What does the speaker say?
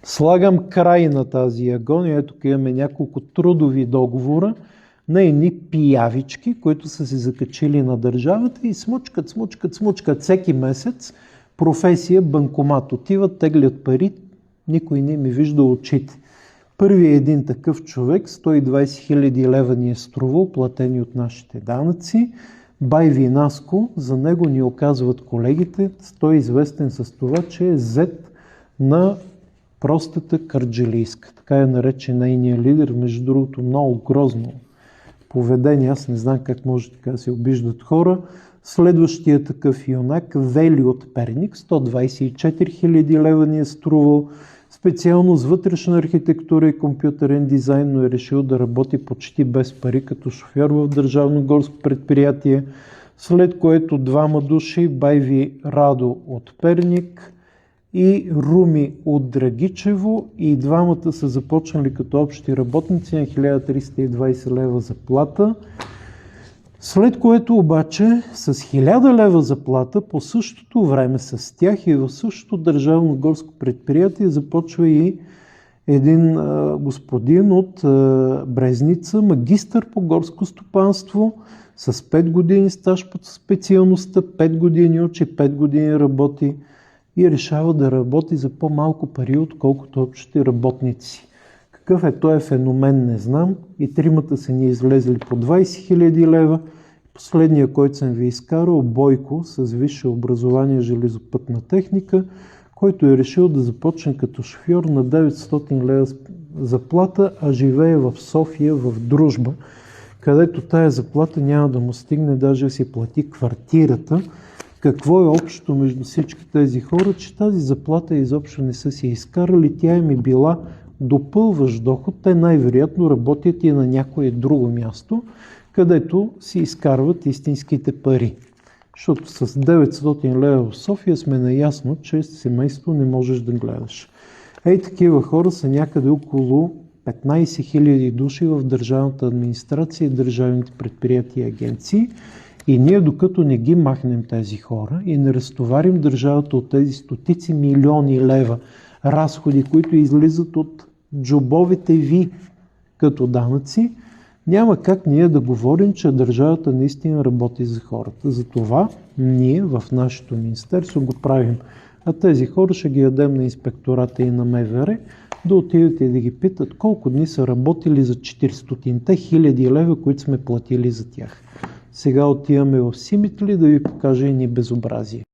Слагам край на тази агония. Ето тук имаме няколко трудови договора на едни пиявички, които са се закачили на държавата и смучкат всеки месец. Професия банкомат. Отиват, теглят пари, никой не ми вижда очите. Първият един такъв човек, 120 000 лева ни е струвал, платени от нашите данъци. Бай Винаско, за него ни оказват колегите. Той е известен с това, че е зет на простата Кърджалийска. Така е наречен нейният лидер, между другото много грозно поведение. Аз не знам как може така да се обиждат хора. Следващия такъв юнак, Вели от Перник, 124 000 лева ни е струвал. Специално с вътрешна архитектура и компютърен дизайн, но е решил да работи почти без пари като шофьор в държавно горско предприятие. След което двама души, Байви Радо от Перник и Руми от Драгичево, и двамата са започнали като общи работници на 1320 лева заплата. След което обаче с 1000 лева заплата по същото време с тях и в същото държавно горско предприятие започва и един господин от Брезница, магистър по горско стопанство, с 5 години стаж по специалността, 5 години учи, 5 години работи и решава да работи за по-малко пари, отколкото общите работници. Какъв е той феномен, не знам. И тримата са ни излезли по 20 000 лева. Последния, който съм ви изкарал, Бойко, с висше образование железопътна техника, който е решил да започне като шофьор на 900 лева заплата, а живее в София в Дружба, където тая заплата няма да му стигне даже да си плати квартирата. Какво е общото между всички тези хора, че тази заплата изобщо не са си изкарали, тя им е била допълващ доход. Те най-вероятно работят и на някое друго място, където си изкарват истинските пари. Защото с 900 лева в София сме наясно, че семейство не можеш да гледаш. Ей, такива хора са някъде около 15 000 души в държавната администрация и държавните предприятия и агенции. И ние, докато не ги махнем тези хора и не разтоварим държавата от тези стотици милиони лева разходи, които излизат от джобовете ви като данъци, няма как ние да говорим, че държавата наистина работи за хората. Затова ние в нашето министерство го правим. А тези хора ще ги ядем на инспектората и на МВР, да отидат и да ги питат колко дни са работили за 400 хиляди лева, които сме платили за тях. Сега отиваме в Симитли да ви покажа и ни безобразие.